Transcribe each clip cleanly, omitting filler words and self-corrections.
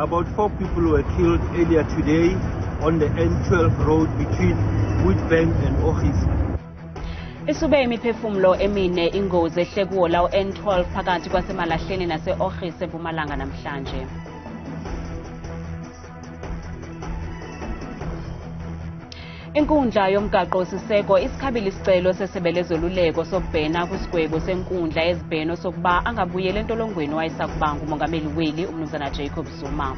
About 4 people were killed earlier today on the N12 road between Witbank and Ochis. Isube imiphefumulo emine ingozi ehle kuwo lawo N12 phakathi kwaseMalahleni nase-Ochis eMpumalanga namhlanje. Inkundla yomgaqo siseko isikhabile isicelo sesebe lezoluleko sokubhena kwisigwebo senkundla yezibheno sokuba angabuyela entolongweni wayesakuba ngumongameli weli umnumzana Jacob Zuma.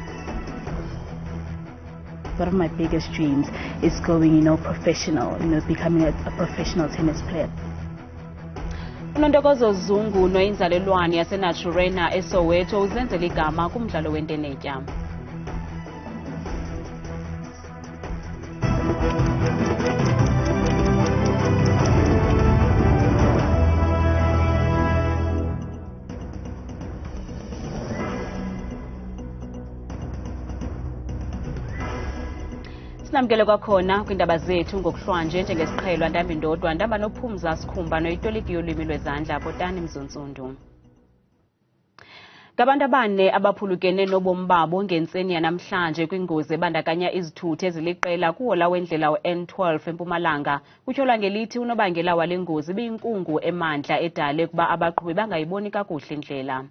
One of my biggest dreams is going, professional, becoming a professional tennis player. UNtokozo Zungu noyinzalelwane yaseNaturena eSoweto uzenzela igama kumdlalo wentenetya. Sinamkele kwakhona kwindaba zethu ngokuhlwanje njengesiqhelwa Ndambi Ndodwa Ndamba noPhumza Sikhumba noyitoliki yolwimi lwezandla Botani Mzonsundu. Ngabantu abane abaphulukene nobomi babo ngentseni yanamhlanje kwingozi ebandakanya izithuthi eziliqela kuwo lawo endlela N12 eMpumalanga. Kutyholwa ngelithi unobangela wale ngozi biyinkungu emandla edale kuba abaqhubi bangayiboni kakuhle indlela.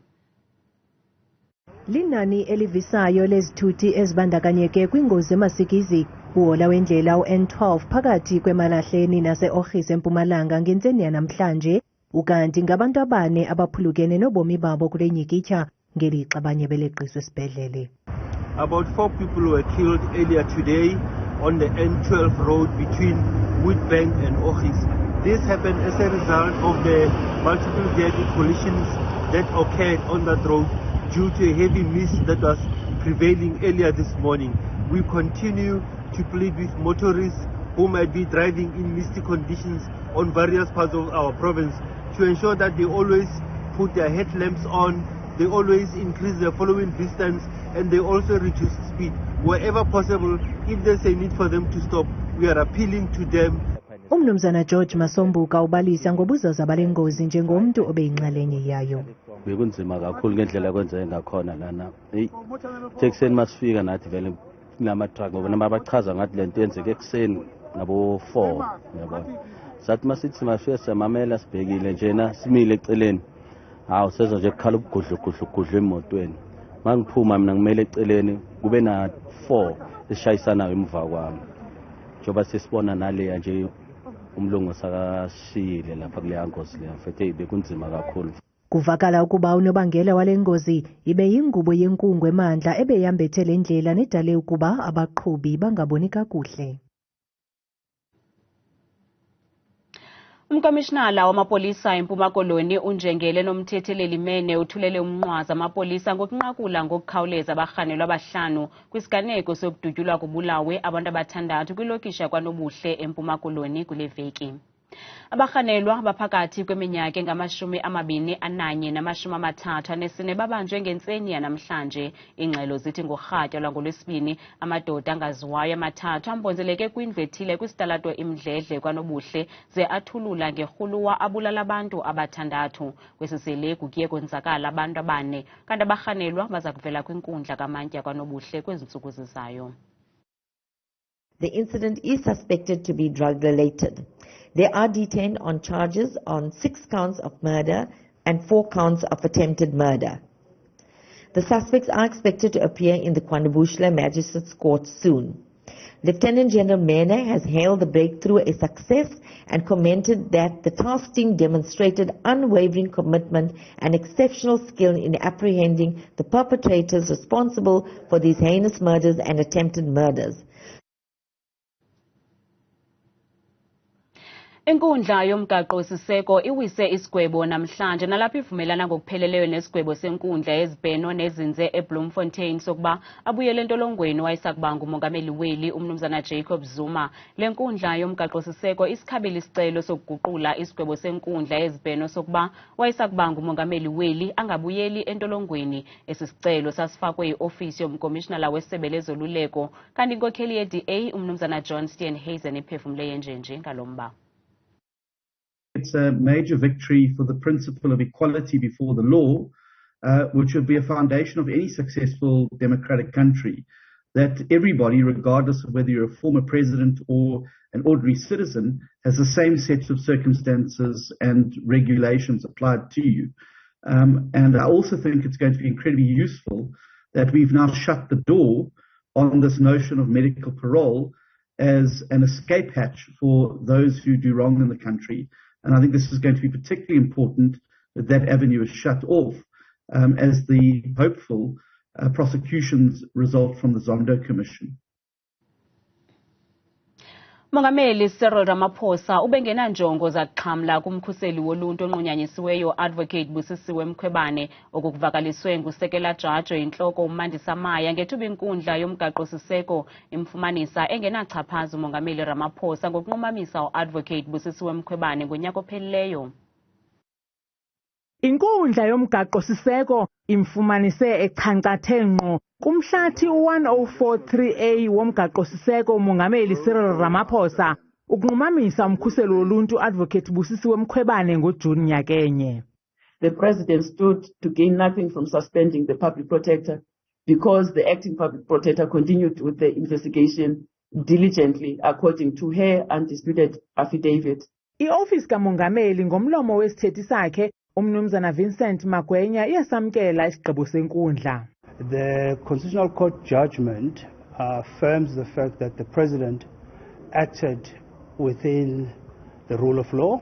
Linani elivisayo lezithuthi ezibandakanyeke kwingozi emasikizi kuwola wendlela N12 phakathi kweMalahleni nase-Ochis eMpumalanga ngentseni yanamhlanje, ukanti ngabantu abane abaphulukene nobomi babo kule nyikitya ngelixa abanye beleqiswe esibhedlele. About 4 people were killed earlier today on the N12 road between Witbank and Ochis. This happened as a result of the multiple vehicle collisions that occurred on that road due to a heavy mist that was prevailing earlier this morning. We continue to plead with motorists who might be driving in misty conditions on various parts of our province to ensure that they always put their headlamps on, they always increase their following distance, and they also reduce speed. Wherever possible, if there's a need for them to stop, we are appealing to them. Umnumzana George Masombuka ubalisa ngobuzaza bale ngozi njengomntu obeyinxalenye yayo. Bekunzima kakhulu ngendlela kwenzeke ngakhona lana. Ekuseni masifika nathi vele namatruck ngoba nabachaza ngathi lento yenzeke ekuseni ngabo 4 yabona. Sathi masithi mafika samamela sibhekile njena simile eceleni. Hawu seza nje kukhala ubugudlu emotweni. Mangiphuma mina ngimele eceleni kube na 4 esishayisana emva kwami. Njoba sisibona nale nje umlungu sakashile lapha kule ngozi le mfethe bekunzima kakhulu. Kuvakala ukuba unobangela wale ngozi ibe yingubo yenkungu emandla ebeyambethe le ndlela nedale ukuba abaqhubi bangaboni kakuhle. Umkomishinala wamapolisa eMpuma Koloni uNjengele nomthetheleli Mene uthulele umnqwazi amapolisa ngokunqakula ngokukhawuleza abarhanelwa abahlanu kwisiganeko sokudutyulwa kubulawe abantu abathandathu kwilokisha kwaNobuhle eMpuma Koloni kule veki. Abarhanelwa baphakathi kweminyaka engama-21 nama-34 babanjwe ngentseni yanamhlanje. Iingxelo zithi ngorhatya lwangolwesibini amadoda angaziwayo amathathu ambonzeleke kwindlu ethile kwisitalato iMdledle kwaNobuhle ze athulula ngerhuluwa abulala abantu abathandathu. Kwesisele kuye kwenzakala abantu abane kanti abarhanelwa baza kuvela kwinkundla kamantya kwaNobuhle kwezi ntsuku zizayo. The incident is suspected to be drug-related. They are detained on charges on 6 counts of murder and 4 counts of attempted murder. The suspects are expected to appear in the KwaNobuhle Magistrates Court soon. Lieutenant General Mene has hailed the breakthrough a success and commented that the task team demonstrated unwavering commitment and exceptional skill in apprehending the perpetrators responsible for these heinous murders and attempted murders. Inkundla yomgaqo siseko iwise isigwebo namhlanje nalapho ivumelana ngokupheleleyo nesigwebo senkundla yezibheno nezinze eBloemfontein sokuba abuyele entolongweni wayesakuba ngumongameli weli umnumzana Jacob Zuma. Le nkundla yomgaqo siseko isikhabile isicelo sokuguqula isigwebo senkundla yezibheno sokuba wayesakuba ngumongameli weli angabuyeli entolongweni. Esi sicelo sasifakwe iofisi yomkomishinala wesebe lezoluleko kanti inkokheli ye-DA umnumzana John Steenhuisen iphefumule yenjenje ngalomba. It's a major victory for the principle of equality before the law, which would be a foundation of any successful democratic country, that everybody, regardless of whether you're a former president or an ordinary citizen, has the same sets of circumstances and regulations applied to you. And I also think it's going to be incredibly useful that we've now shut the door on this notion of medical parole as an escape hatch for those who do wrong in the country. And I think this is going to be particularly important that that avenue is shut off as the hopeful prosecutions result from the Zondo Commission. Umongameli Cyril Ramaphosa ubengenanjongo zakuxhamla kumkhuseli woluntu onqunyanyisiweyo Advocate Busisiwe Mkhwebane okuvakaliswe ngusekela jaji inhloko uMandisa Maya ngethuba inkundla yomgaqo-siseko imfumanisa engenachaphaza umongameli Ramaphosa ngokunqumamisa uAdvocate Busisiwe Mkhwebane ngonyaka ophelileyo. Inkundla yomgaqo-siseko imfumanise echankcathe ngqo kumhlathi 1043A womgaqo-siseko umongameli Cyril Ramaphosa ukunqumamisa umkhuseli woluntu Advocate Busisiwe Mkhwebane ngoJuni nyakenye. The president stood to gain nothing from suspending the public protector because the acting public protector continued with the investigation diligently according to her undisputed affidavit. I-ofisi kamongameli ngomlomo wesithethi sakhe umnumzana Vincent Magwenya iyasamkela isigqibo senkundla. The Constitutional Court judgment affirms the fact that the president acted within the rule of law.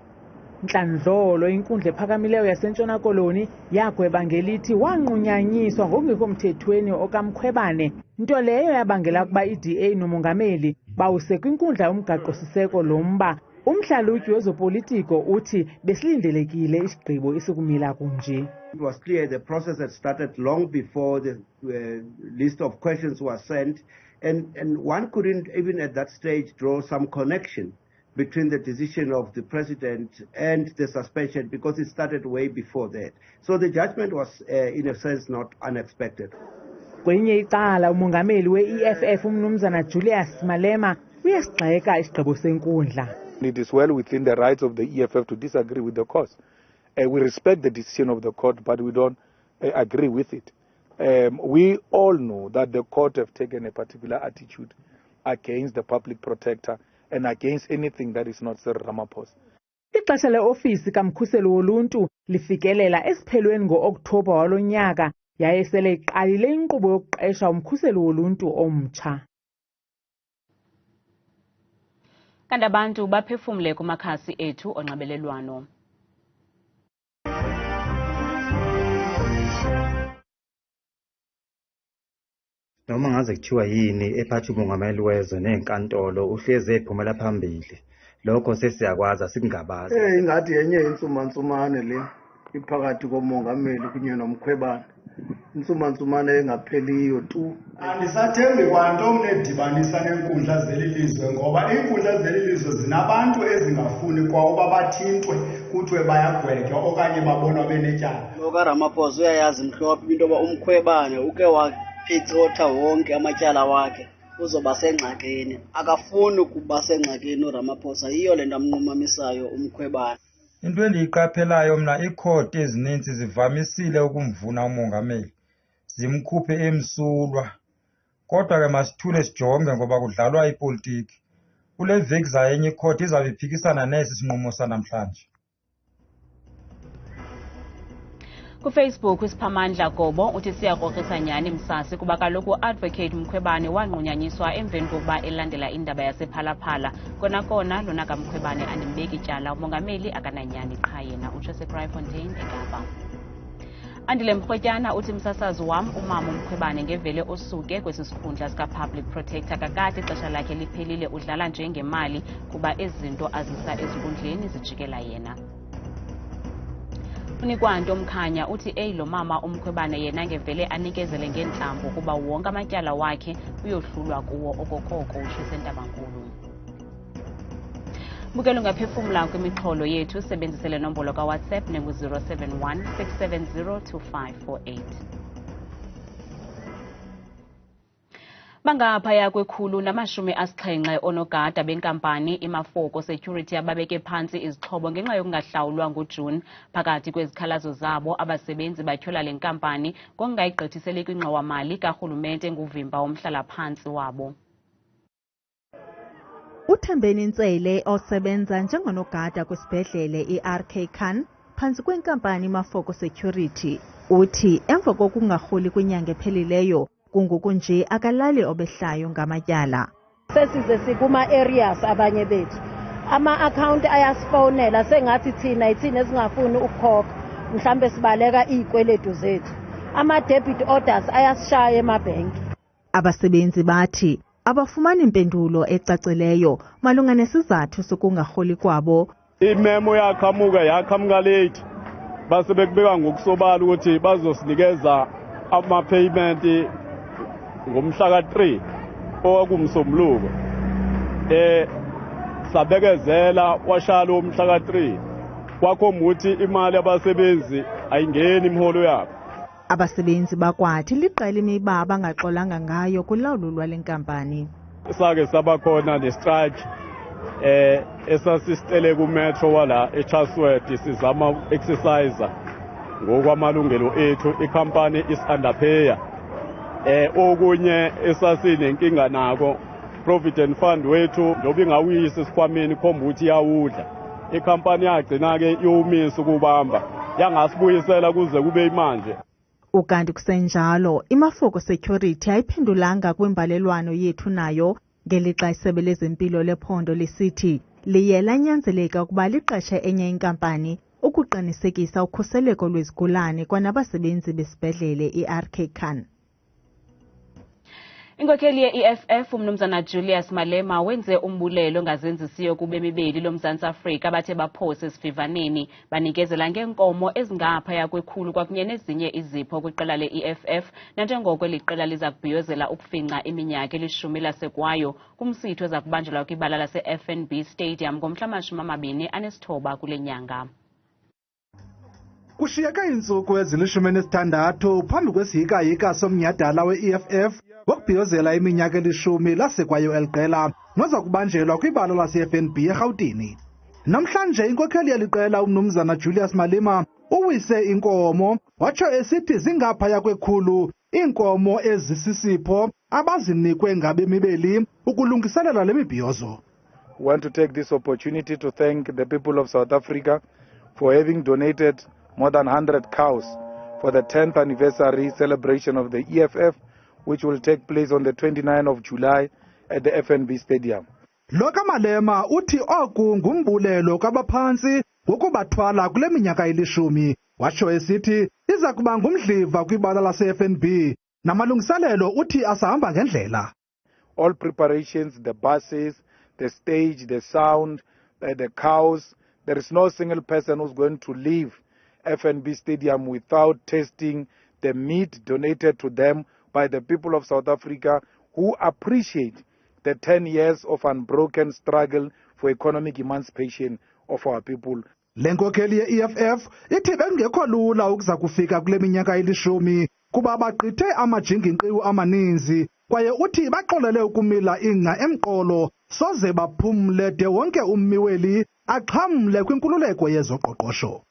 Nhlandlolo inkundla ephakamileyo yaseNtshona Koloni yagweba ngelithi wanqunyanyiswa ngokungekho mthethweni okaMkhwebane, nto leyo yabangela ukuba iDA nomongameli bawuse kwinkundla yomgaqo-siseko lomba. Umhlalutyi wezopolitiko uthi besilindelekile isigqibo isikumila kunje. It was clear the process had started long before the list of questions was sent, and one couldn't even at that stage draw some connection between the decision of the president and the suspension because it started way before that. So the judgment was in a sense not unexpected. Kwenye icala umongameli we-I-EFF umnumzana Julius Malema uyasigxeka isigqibo senkundla. It is well within the rights of the I-EFF to disagree with the court. We respect the decision of the court, but we don't agree with it. We all know that the court have taken a particular attitude against the public protector and against anything that is not Sir Ramaphosa. Ixesha le-ofisi kamkhuseli woluntu lifikelela esiphelweni ngo-Okthobha walo nyaka yaye sele iqalile inkqubo yokuqesha umkhuseli woluntu omtsha. Kanti abantu baphefumle kumakhasi ethu onxibelelwano. Noma ngaze kuthiwa yini ephathi umongameli wezwe nenkantolo uhleze ephumela phambili. Lokho sesiyakwazi sikungabaza. Ingathi yenye insumansumane le iphakathi komongameli kunye noMkhwebane. Insumansumane engapheliyo tu. Andisathembi kwanto mnedibanisa nenkundla zelilizwe ngoba inkundla zelilizwe zinabantu ezingafuni kwa uba bathintwe kuthiwe bayagwetywa okanye babonwa benetyala. Loka Ramaphosa uyayazi mhlophe into yoba uMkhwebane uke waphicotha wonke amatyala wakhe uzoba sengxakini. Akafuni ukuba sengxakini uRamaphosa, yiyo le nto amnqumamisayo uMkhwebane. Into endiyiqaphelayo mna iikhoti ezininzi zivamisile ukumvuna umongameli zimkhuphe emsulwa, kodwa ke masithule sijonge ngoba kudlalwa ipolitiki. Kule veki zayo enye ikhoti izawube iphikisana nesi sinqumo sanamhlanje. KuFacebook uSiphamandla Gobo uthi siyakrokrisa nyani msasi kuba kaloku Advocate Mkhwebane wanqunyanyiswa emveni kokuba elandela indaba yasephalaphala. Kona lona kaMkhwebane animbeki ityala umongameli akananyani qha yena, utsho seCryfontaine eKapa. Andile Mrhwetyana uthi msasazi wam umama uMkhwebane ngevele osuke kwesi sikhundla sika-public protector kakade ixesha lakhe liphelile udlala njengemali kuba ezinto azisa ezinkundleni zijikela yena. Unikwanto Mkhanya uthi lo mama uMkhwebane yena ngevele anikezele ngentlambo kuba wonke amatyala wakhe uyohlulwa kuwo okokoko, utsho seNtabankulu. Bukela ungaphefumla kwimixholo yethu sebenzisele nombolo kaWhatsApp nengu-071 670 2548. Bangaphaya kwekhulu namashumi asixhenxe onogada benkampani iMafoko Security ababeke phansi izixhobo ngenxa yokungahlawulwa ngoJuni. Phakathi kwezikhalazo zabo, abasebenzi batyhola le nkampani ngokungayigqithiseli kwingxowa-mali karhulumente nguvimba womhlala-phantsi wabo. Uthembeni Ntsele osebenza njengonogada kwisibhedlele iRK Khan phantsi kwenkampani iMafoko Security uthi emva kokungarholi kwinyanga ephelileyo kungoku nje akalali obehlayo ngamatyala. Sesize sikuma-areas abanye bethu. Ama-account ayasifonela sengathi thina esingafuni ukukhokha. Mhlambe sibaleka izikweletu zethu. Ama-debit orders ayasishaya emabhenki. Abasebenzi bathi abafumani impendulo ecacileyo malunga nesizathu sokungarholi kwabo. Imemo yakhamuka late. Base bekubeka ngokusobala ukuthi bazosinikeza ama-payment ngomhla ka-3 owakumsombuluko. Sabekezela washalo umhla ka-3 kwakhomba ukuthi imali abasebenzi ayingeni imiholo yabo. Abasebenzi bakwathi liqela imiba abangaxolanga ngayo kulawulo lwale nkampani. Sake sabakhona ne-strike esasisitele kumetro wala eChasworth sizama exercise ngokwamalungelo ethu. Ikhampani is underpayer. Okunye esasinenkinga nako Provident Fund wethu njoba ingawuyisa isikhwameni khomba ukuthi iyawudla. Ikhampani yagcina-ke yomisa ukubamba yangasibuyisela kuze kube imanje. Ukanti kusenjalo iMafoko Security ayiphendulanga kwimbalelwano yethu nayo ngelixa isebe lezempilo lephondo lisithi liye lanyanzeleka ukuba liqeshe enye inkampani ukuqinisekisa ukhuseleko lwezigulane kwanabasebenzi besibhedlele iRK Khan. Inkokheli ye-I-EFF umnumzana Julius Malema wenze umbulelo ngazenzisiyo kubemibeli loMzantsi Afrika bathe baphose esivivaneni banikezela ngeenkomo ezingaphaya kwekhulu kwakunye nezinye izipho kwiqela le-I-EFF nanjengoko liqela liza kubhiyozela ukufinca iminyaka elishumi lasekwayo kumsitho eza kubanjelwa kwibala lase-FNB Stadium ngomhla 29 kule nyanga. Kushiyeka iintsuku ezili-16 phambi kwesihika-hika somnyhadala we-I-EFF wokubhiyozela iminyaka elishumi lasekwayo eliqela noza kubanjelwa kwibala lase-FNB eRhawutini. Namhlanje inkokheli yeliqela umnumzana Julius Malema uwise inkomo watsho esithi zingaphaya kwekhulu iinkomo ezisisipho abazinikwe ngabemibeli ukulungiselela le mibhiyozo. We want to take this opportunity to thank the people of South Africa for having donated more than 100 cows for the 10th anniversary celebration of the I-EFF, which will take place on the 29th of July at the FNB Stadium. Loka Malema uthi oku ngumbulelo kwabaphantsi ngokubathwala kule minyaka elishumi. Watsho esithi iza kuba ngumdliva kwibala lase-FNB namalungiselelo uthi asahamba ngendlela. All preparations, the buses, the stage, the sound, the cows, there is no single person who's going to leave FNB Stadium without tasting the meat donated to them by the people of South Africa who appreciate the 10 years of unbroken struggle for economic emancipation of our people. Le nkokheli ye-I-EFF ithi bengekho lula ukuza kufika kule minyaka elishumi kuba bagqithe amajinginqiwu amaninzi kwaye uthi baxolele ukumila ingca emqolo soze baphumle de wonke ummiweli axhamle kwinkululeko yezoqoqosho.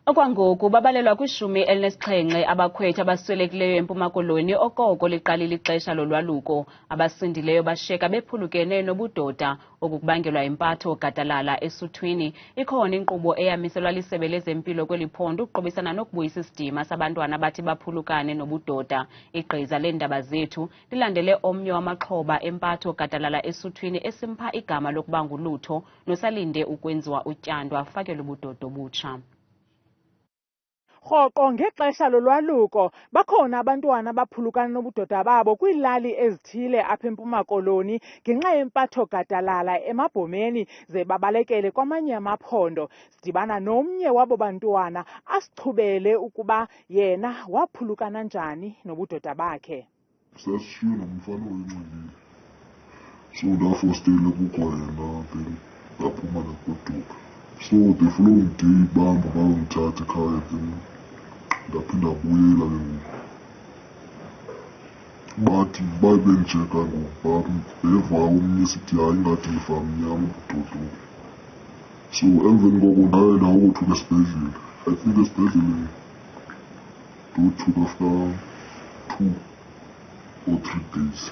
Okwangoku babalelwa kwi-17 abakhwetha abaswelekileyo eMpumalanga okoko liqalile ixesha lolwaluko. Abasindileyo bashiyeka bephulukene nobudoda okubangelwa impatho gadalala esuthwini. Ikhona inkqubo eyamiselwa lisebe lezempilo kweli phondo ukuqobisana nokubuyisa isidima sabantwana bathi baphulukane nobudoda. Igqiza leendaba zethu lilandele omnye wamaxhoba empatho gadalala esuthwini esimpha igama lokuba ngulutho nosalinde ukwenziwa utyando afakele ubudoda obutsha. Rhoqo ngexesha lolwaluko bakhona abantwana abaphulukana nobudoda babo kwiilali ezithile apha eMpumalanga ngenxa yempatho gadalala emabhomeni ze babalekele kwamanye amaphondo. Sidibana nomnye wabo bantwana asichubele ukuba yena waphulukana njani nobudoda bakhe. Sasishiywe nomfana oyinxilile, so ndafostele kukho yena then ndaphuma nagoduka. So the following day bamba bayongithatha ekhaya then ndaphinda buyela ke ngoku. bathi babenjeka ngokubam eva omnye sithi hayi ngathi ngifamnyama ubudodo. So emveni koko ndaye ndawokothuka esibhedlele. I think esibhedlele ndothuka after 2 or 3 days.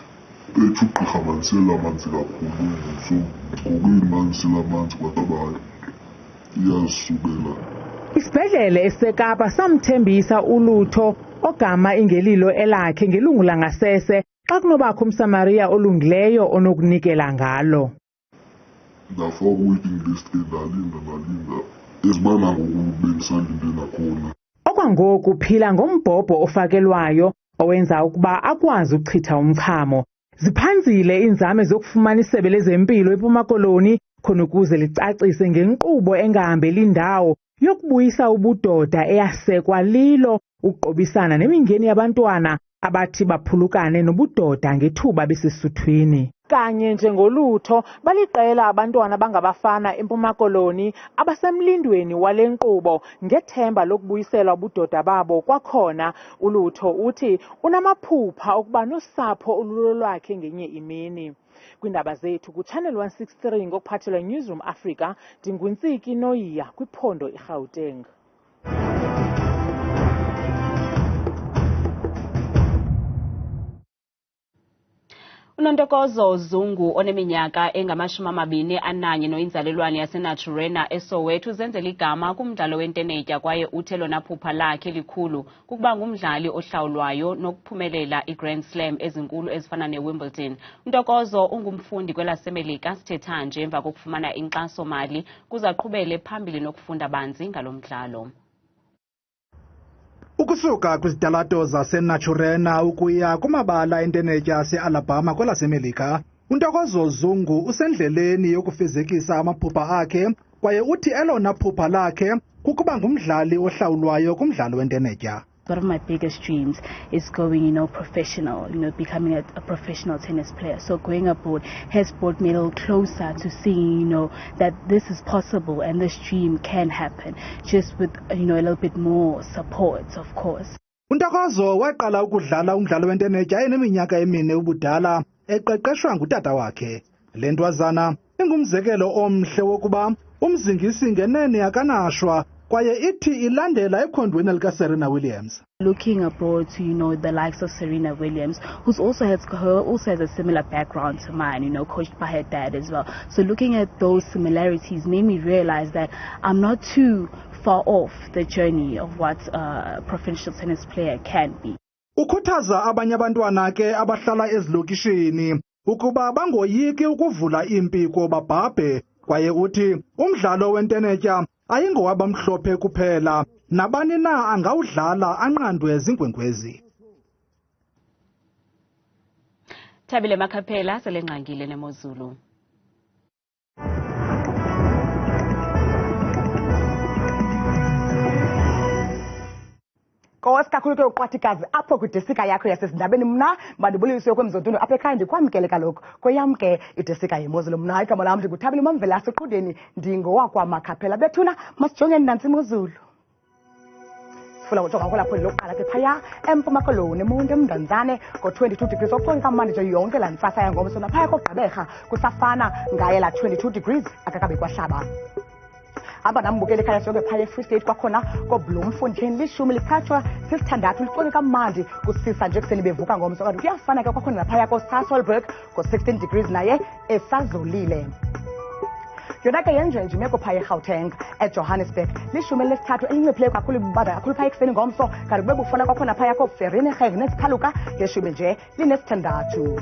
Bethu ugqirha mandisela amanzi kakhulu, so ngokuyini mandisela amanzi kwatabayo iyasukela. Isibhedlele esekapa samthembisa ulutho ogama ingelilo elakhe ngelungu langasese xa kunobakho umsamaria olungileyo onokunikela ngalo. Ndafaka waiting list ke ndalinda ezibana ngoku bendisalinde nakhona. Okwangoku phila ngombhobho ofakelwayo owenza ukuba akwazi ukuchitha umchamo. Ziphanzile inzame zokufumana isebe lezempilo eMpuma Koloni khona ukuze licacise ngenkqubo engahambeli ndawo yokubuyisa ubudoda eyasekwa lilo ukuqobisana nemingeni yabantwana abathi baphulukane nobudoda ngethuba besesuthwini. Kanye njengolutho baliqela abantwana bangabafana eMpuma Koloni abasemlindweni wale nkqubo ngethemba lokubuyisela ubudoda babo. Kwakhona ulutho uthi unamaphupha okuba nosapho olulolwakhe ngenye imini. Kwindaba zethu kuChannel 163 ngokuphathelwa Newsroom Africa, ndinguntsiki Noyiya kwiphondo iGauteng. uNtokozo Zungu oneminyaka engama-21 noyinzalelwane yaseNaturena eSoweto uzenzela igama kumdlalo wentenetya kwaye uthe lona phupha lakhe elikhulu kukuba ngumdlali ohlawulwayo nokuphumelela iGrand Slam ezinkulu ezifana neWimbledon. uNtokozo ungumfundi kwelaseMelika. Sithetha nje emva kokufumana inkxaso-mali kuze aqhubele phambili nokufunda banzi ngalo mdlalo. Ukusuka kwizitalato zaseNaturena ukuya kumabala entenetya ase-Alabama kwelaseMelika, uNtokozo Zungu usendleleni yokufezekisa amaphupha akhe kwaye uthi elona phupha lakhe kukuba ngumdlali ohlawulwayo kumdlalo wentenetya. One of my biggest dreams is going, professional, becoming a professional tennis player. So going abroad has brought me a little closer to seeing, that this is possible and this dream can happen, just with, a little bit more support, of course. uNtokozo waqala ukudlala umdlalo wentenetya eneminyaka 4 ubudala eqeqeshwa ngutata wakhe. Le ntwazana ingumzekelo omhle wokuba umzingisi ngenene akanashwa kwaye ithi ilandela ekhondweni likaSerena Williams. Looking abroad to, the likes of Serena Williams, who also has a similar background to mine, coached by her dad as well. So looking at those similarities made me realize that I'm not too far off the journey of what a professional tennis player can be. Ukhuthaza abanye abantwana ke abahlala ezilokishini ukuba bangoyiki ukuvula impiko babhabhe kwaye uthi umdlalo wentenetya ayingowabamhlophe kuphela, nabani na angawudlala anqandwe zinkwenkwezi. Thabile Makhaphela selengqangile nemozulu. Kakhulu ke uqwathikazi apho kwidesika yakho yasezindabeni. Mna mandibulise kwemzontundo apha ekhaya ndikwamkele kaloku kweyam ke idesika yemozulu. Mna hayi igama lam ndinguThabile Mamvela asiqudeni ndingowakwaMakhaphela. Bethuna masijongeni nantsi imozulu. Sifuna ujonga kwelapho lokuqala ke phaya eMpuma Koloni eMonti eMndantsane ngo-22 degrees okuxonye kamandi nje yonke laa ntsasa yangomso naphaya koGqeberha kusafana ngaye la 22 degrees akakabe kwahlaba. Aba nambukele ekhaya sonke phaya eFree State kwakhona koBloemfontein lishumi likhatshwa sisithandathu liconye kamandi kusisa nje kuseni bevuka ngomso kanti kuyafana ke kwakhona naphaya koSasolburg ngo-16 degrees naye esazolile. Yona ke yenjenje imeko phaya eGauteng eJohannesburg lishumi lesithathu elinciphileyo kakhulu ibubanda kakhulu phaya ekuseni ngomso kanti kube bufana kwakhona phaya koVereeniging nesiphaluka ngeshumi nje linesithandathu.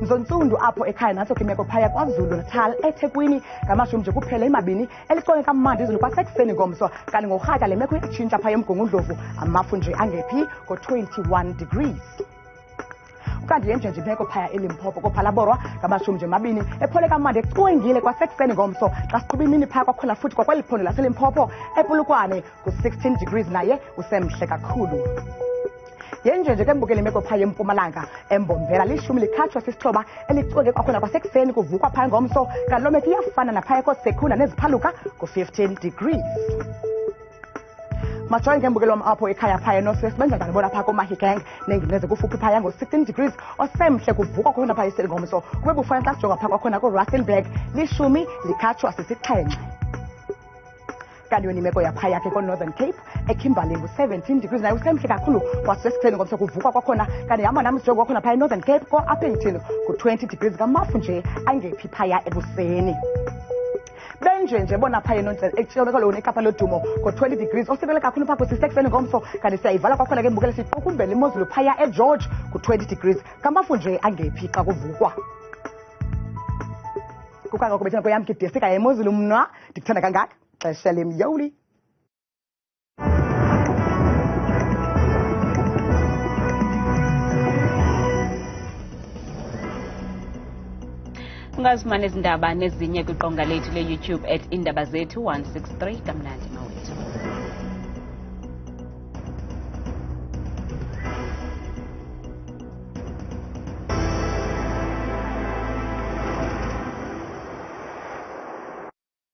Mzontsundu apho ekhaya naso kimeko phaya kwaZulu Natal eThekwini ngamashumi nje kuphela imabini eliconye kamandi izulu kwasekuseni ngomso kanti ngorhatya le meko itshintsha phaya eMgungundlovu amafu nje angephi ngo-21 degrees. Ukanti yenjenje imeko phaya eLimpopo koPhalaborwa ngamashumi nje mabini ephole kamandi ecwengile kwasekuseni ngomso xa siqhuba imini phaya kwakhona futhi kwakweliphondo laseLimpopo ePolokwane ku-16 degrees naye usemhle kakhulu. Yenjenje ke mbukele imeko phaya eMpumalanga eMbombela lishumi likhatshwa sisixhoba elicwenge kwakhona kwasekuseni kuvukwa phaya ngomso kanti loo meko iyafana naphaya koSekhunda neziphaluka ku-15 degrees. majoyi ngembukelo wam apho ekhaya phaya eNorthwest benza njani bona phaa koMahikeng nengineze kufuphi phaya ngo-16 degrees osemhle kuvukwa khona phaya esengomso kube bufana xa sijonga phaa kwakhona koRustenburg lishumi likhatshwa sisixhenxe. Kanti yona imeko yaphaya ke ko-Northern Cape eKimberley ngu-17 degrees nayo usemhle kakhulu kwasesixhenxe ngomso kuvukwa kwakhona kanti hamba nam sijonga kwakhona phaya eNorthern Cape ko-Appington ku-20 degrees ngamafu nje angephi phaya ekuseni. Benje bona phaya entolongweni eKapa lodumo ngo-20 degrees osikele kakhulu phaa kwisisekuseni ngomso kanti siyayivala kwakhona ke mbukele siqukumbele imozulu phaya eGeorge ku-20 degrees ngamafu nje angephi xa kuvukwa. Kukangoko bethina kweyam kidesika yemozulu mna ndikuthanda kangaka xesha lemyoli. ungazifumana izindaba nezinye kwiqonga lethu leYouTube @Iindaba Zethu 163 kamnandi.